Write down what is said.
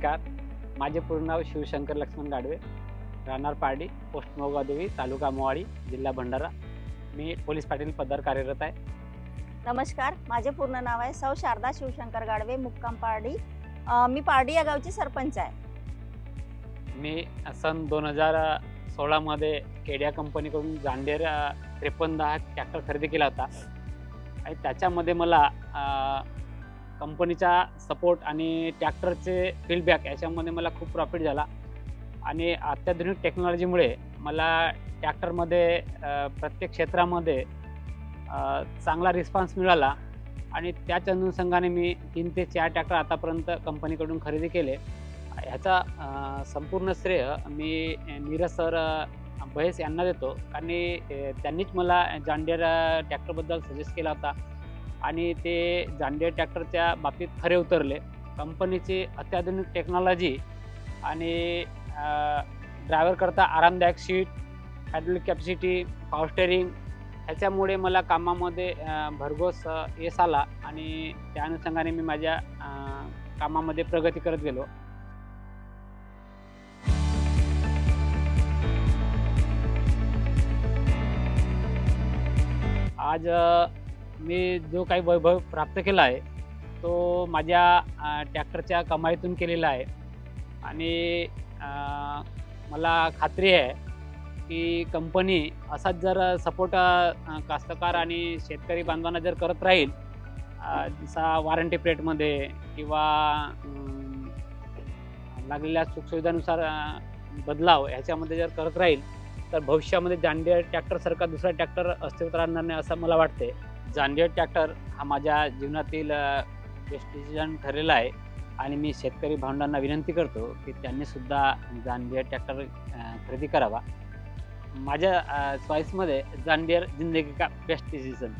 नमस्कार. माझे पूर्ण नाव शिवशंकर लक्ष्मण गाडवे, राहणार पारडी, पोस्ट मोगादेवी, तालुका मोहाडी, जिल्हा भंडारा. मी पोलीस पाटील पदावर कार्यरत आहे. नमस्कार, माझे पूर्ण नाव आहे सौ शारदा शिवशंकर गाडवे, मुक्काम पारडी. मी पारडी या गावची सरपंच आहे. मी सन 2016 मध्ये केडिया कंपनीकडून जांडेर 5310 ट्रॅक्टर खरेदी केला होता आणि त्याच्यामध्ये मला कंपनीचा सपोर्ट आणि ट्रॅक्टरचे फीडबॅक याच्यामध्ये मला खूप प्रॉफिट झाला आणि अत्याधुनिक टेक्नॉलॉजीमुळे मला ट्रॅक्टरमध्ये प्रत्येक क्षेत्रामध्ये चांगला रिस्पॉन्स मिळाला आणि त्याच अनुषंगाने मी 3 ते 4 ट्रॅक्टर आतापर्यंत कंपनीकडून खरेदी केले. ह्याचा संपूर्ण श्रेय मी नीरज सर बहेस यांना देतो, कारण त्यांनीच मला जॉन डीरे ट्रॅक्टरबद्दल सजेस्ट केला होता आणि ते जॉन डीरे ट्रॅक्टरच्या बाबतीत खरे उतरले. कंपनीची अत्याधुनिक टेक्नॉलॉजी आणि ड्रायव्हरकरता आरामदायक seat, hydraulic capacity, power steering ह्याच्यामुळे मला कामामध्ये भरघोस यश आला आणि त्या अनुषंगाने मी माझ्या कामामध्ये प्रगती करत गेलो. आज मी जो काही वैभव प्राप्त केला आहे तो माझ्या ट्रॅक्टरच्या कमाईतून केलेला आहे आणि मला खात्री आहे की कंपनी असाच जर सपोर्ट कास्तकार आणि शेतकरी बांधवांना जर करत राहील, जसा वॉरंटी पिरियडमध्ये किंवा लागलेल्या सुखसुविधानुसार बदलाव ह्याच्यामध्ये जर करत राहील तर भविष्यामध्ये जॉन डीरे ट्रॅक्टरसारखा दुसरा ट्रॅक्टर अस्तित्वात राहणार नाही असं मला वाटते. जॉन डीरे ट्रॅक्टर हा माझ्या जीवनातील बेस्ट डिसिजन ठरलेला आहे आणि मी शेतकरी भावंडांना विनंती करतो की त्यांनीसुद्धा जॉन डीरे ट्रॅक्टर खरेदी करावा. माझ्या चॉईसमध्ये जॉन डीरे जिंदगी का बेस्ट डिसिजन.